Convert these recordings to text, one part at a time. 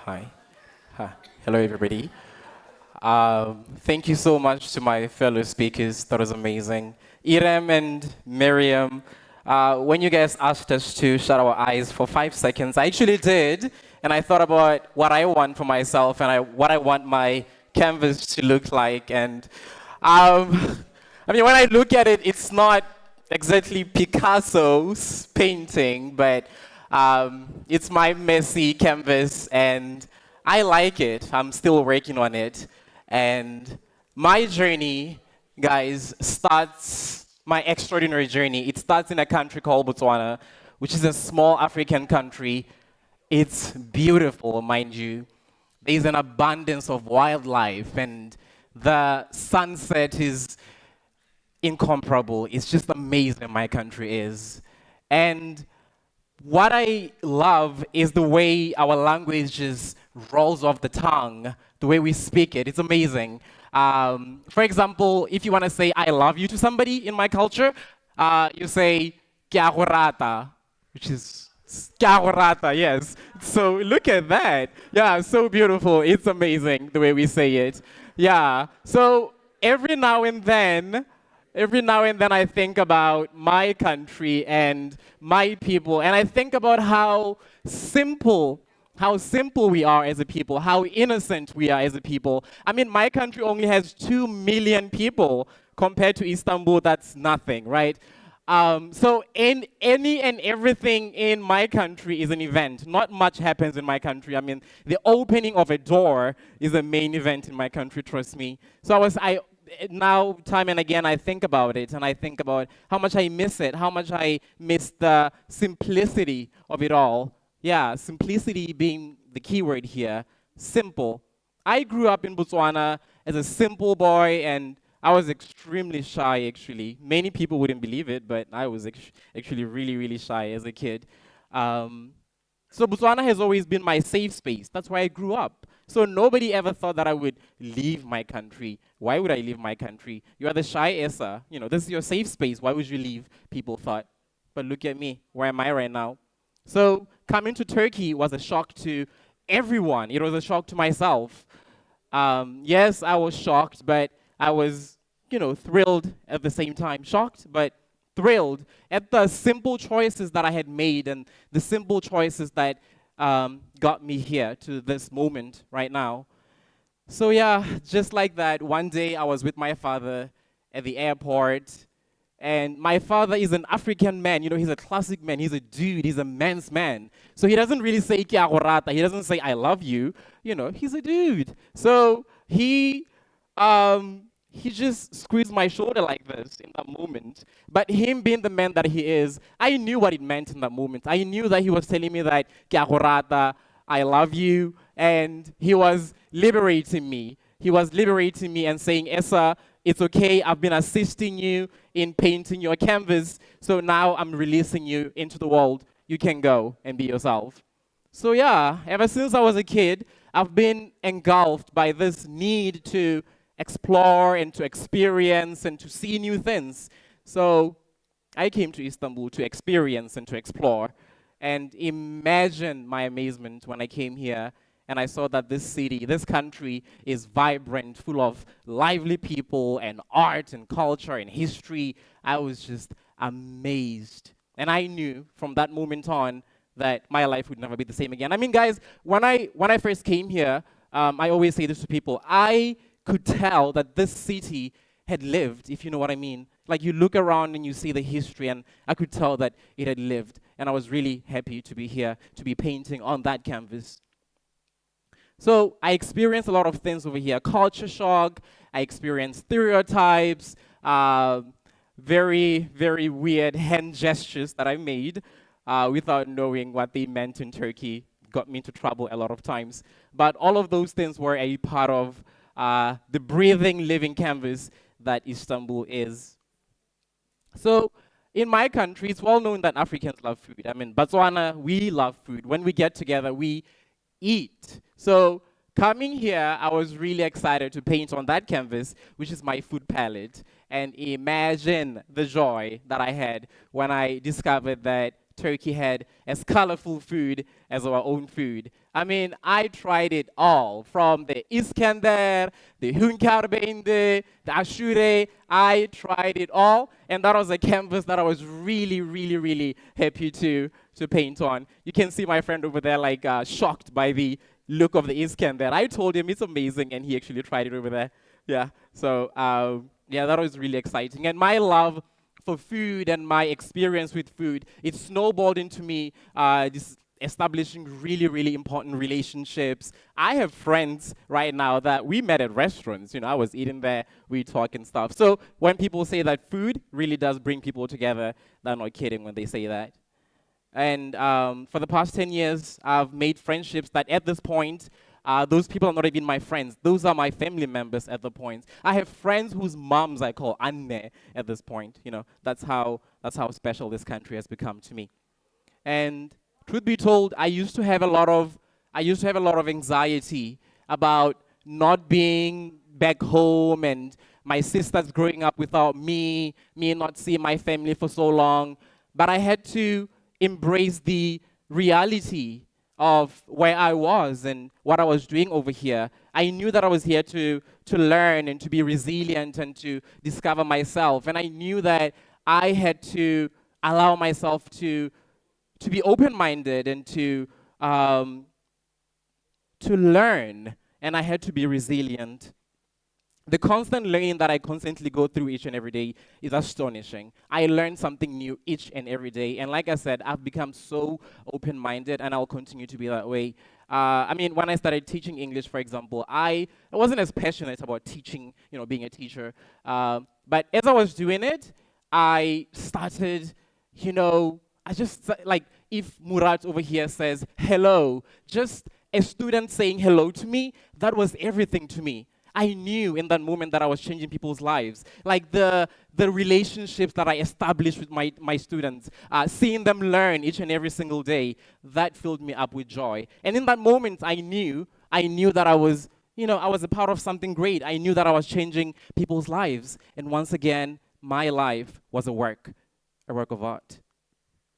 Hi. Hi. Hello, everybody. Thank you so much to my fellow speakers. That was amazing. Irem and Miriam, when you guys asked us to shut our eyes for 5 seconds, I actually did. And I thought about what I want for myself and what I want my canvas to look like. And I mean, when I look at it, it's not exactly Picasso's painting, but it's my messy canvas, and I like it. I'm still working on it. And my journey, guys, my extraordinary journey. It starts in a country called Botswana, which is a small African country. It's beautiful, mind you. There's an abundance of wildlife, and the sunset is incomparable. It's just amazing, my country is. And what I love is the way our language just rolls off the tongue, the way we speak it. It's amazing. For example, if you want to say I love you to somebody in my culture, you say "Kya ho rata," which is "Kya ho rata," yes. So look at that. Yeah, so beautiful. It's amazing the way we say it. Yeah. So every now and then I think about my country and my people, and I think about how simple we are as a people, how innocent we are as a people. I mean, my country only has 2 million people compared to Istanbul. That's nothing, right? So in any and everything in my country is an event. Not much happens in my country. I mean, the opening of a door is a main event in my country, trust me. So I now time and again I think about it, and I think about how much I miss it, how much I miss the simplicity of it all. Yeah, simplicity being the key word here. Simple. I grew up in Botswana as a simple boy, and I was extremely shy, actually. Many people wouldn't believe it, but I was actually really, really shy as a kid. Um, so Botswana has always been my safe space. That's where I grew up. So nobody ever thought that I would leave my country. Why would I leave my country? You are the shy Essa. You know, this is your safe space. Why would you leave? People thought. But look at me. Where am I right now? So coming to Turkey was a shock to everyone. It was a shock to myself. Yes, I was shocked, but I was, thrilled at the same time. Shocked, but thrilled at the simple choices that I had made and the simple choices that got me here to this moment right now. So yeah, just like that, one day I was with my father at the airport, and my father is an African man. He's a classic man. He's a dude. He's a man's man. So he doesn't really say "Kia ora." He doesn't say "I love you." He's a dude. So he just squeezed my shoulder like this in that moment. But him being the man that he is, I knew what it meant in that moment. I knew that he was telling me that "Kia ora," I love you, and he was liberating me. He was liberating me and saying, Essa, it's okay. I've been assisting you in painting your canvas. So now I'm releasing you into the world. You can go and be yourself. So yeah, ever since I was a kid, I've been engulfed by this need to explore and to experience and to see new things. So I came to Istanbul to experience and to explore. And imagine my amazement when I came here and I saw that this city, this country is vibrant, full of lively people and art and culture and history. I was just amazed. And I knew from that moment on that my life would never be the same again. I mean, guys, when I first came here, I always say this to people, I could tell that this city had lived, if you know what I mean. Like you look around and you see the history, and I could tell that it had lived. And I was really happy to be here, to be painting on that canvas. So I experienced a lot of things over here. Culture shock, I experienced stereotypes, very, very weird hand gestures that I made without knowing what they meant in Turkey. Got me into trouble a lot of times. But all of those things were a part of the breathing, living canvas that Istanbul is. So in my country, it's well known that Africans love food. I mean, Botswana, we love food. When we get together, we eat. So coming here, I was really excited to paint on that canvas, which is my food palette. And imagine the joy that I had when I discovered that Turkey had as colorful food as our own food. I mean, I tried it all, from the Iskender, the Hunkarbeinde, the Ashure. I tried it all, and that was a canvas that I was really, really, really happy to paint on. You can see my friend over there, like, shocked by the look of the Iskender. I told him it's amazing, and he actually tried it over there. Yeah, so yeah, that was really exciting. And my love for food and my experience with food, it snowballed into me just establishing really, really important relationships. I have friends right now that we met at restaurants. I was eating there, we talk and stuff. So when people say that food really does bring people together, they're not kidding when they say that. And for the past 10 years, I've made friendships that at this point, those people are not even my friends. Those are my family members at the point. I have friends whose moms I call Anne at this point. That's how special this country has become to me. And truth be told, I used to have a lot of anxiety about not being back home and my sisters growing up without me not seeing my family for so long. But I had to embrace the reality of where I was and what I was doing over here. I knew that I was here to learn and to be resilient and to discover myself. And I knew that I had to allow myself to be open-minded and to learn. And I had to be resilient. The constant learning that I constantly go through each and every day is astonishing. I learn something new each and every day. And like I said, I've become so open-minded, and I'll continue to be that way. I mean, when I started teaching English, for example, I wasn't as passionate about teaching, being a teacher. But as I was doing it, I started, I just, like, if Murat over here says hello, just a student saying hello to me, that was everything to me. I knew in that moment that I was changing people's lives. Like the relationships that I established with my students, seeing them learn each and every single day, that filled me up with joy. And in that moment, I knew that I was a part of something great. I knew that I was changing people's lives. And once again, my life was a work of art.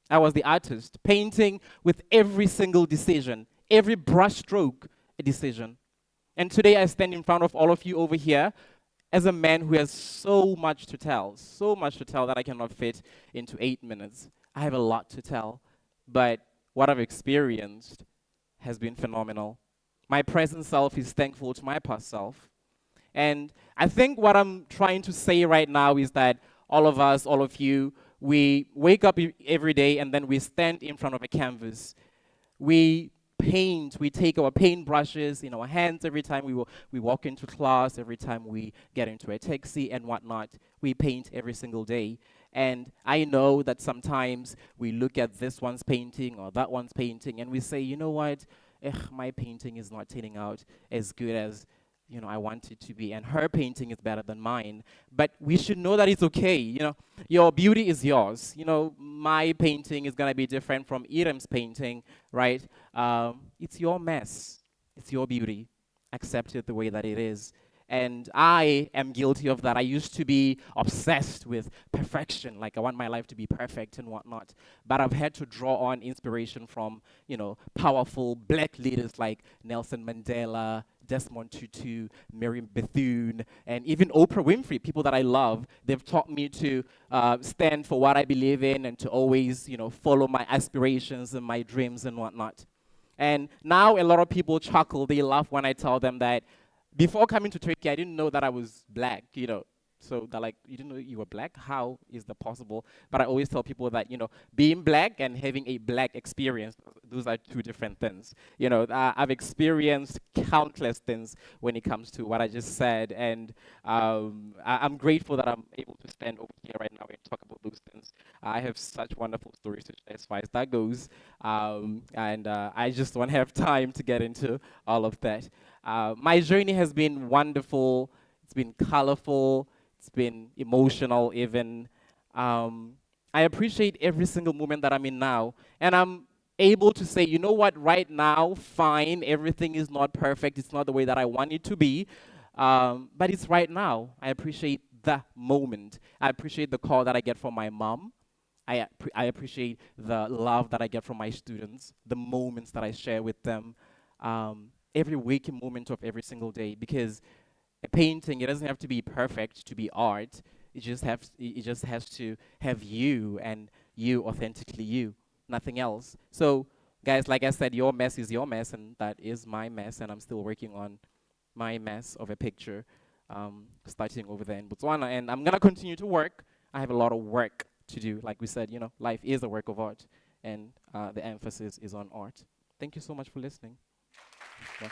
I was the artist, painting with every single decision, every brush stroke, a decision. And today I stand in front of all of you over here as a man who has so much to tell that I cannot fit into 8 minutes. I have a lot to tell, but what I've experienced has been phenomenal. My present self is thankful to my past self. And I think what I'm trying to say right now is that all of us, all of you, we wake up every day and then we stand in front of a canvas. We paint, we take our paint brushes in our hands every time we walk into class, every time we get into a taxi and whatnot. We paint every single day. And I know that sometimes we look at this one's painting or that one's painting and we say, you know what, my painting is not turning out as good as I want it to be, and her painting is better than mine. But we should know that it's okay. Your beauty is yours. My painting is gonna be different from Irem's painting, right? It's your mess. It's your beauty. Accept it the way that it is. And I am guilty of that. I used to be obsessed with perfection, like I want my life to be perfect and whatnot. But I've had to draw on inspiration from, powerful black leaders like Nelson Mandela, Desmond Tutu, Miriam Bethune, and even Oprah Winfrey, people that I love. They've taught me to stand for what I believe in and to always, follow my aspirations and my dreams and whatnot. And now a lot of people chuckle, they laugh when I tell them that before coming to Turkey, I didn't know that I was black, So they're like, you didn't know you were black? How is that possible? But I always tell people that, being black and having a black experience, those are two different things. I've experienced countless things when it comes to what I just said. And I'm grateful that I'm able to stand over here right now and talk about those things. I have such wonderful stories to share as far as that goes. And I just don't have time to get into all of that. My journey has been wonderful. It's been colorful. It's been emotional even. I appreciate every single moment that I'm in now. And I'm able to say, you know what, right now, fine, everything is not perfect. It's not the way that I want it to be. But it's right now. I appreciate the moment. I appreciate the call that I get from my mom. I appreciate the love that I get from my students, the moments that I share with them, every waking moment of every single day. Because a painting, it doesn't have to be perfect to be art. It just has to have you and you authentically you, nothing else. So, guys, like I said, your mess is your mess, and that is my mess, and I'm still working on my mess of a picture, starting over there in Botswana, and I'm gonna continue to work. I have a lot of work to do. Like we said, life is a work of art, and the emphasis is on art. Thank you so much for listening. Yeah.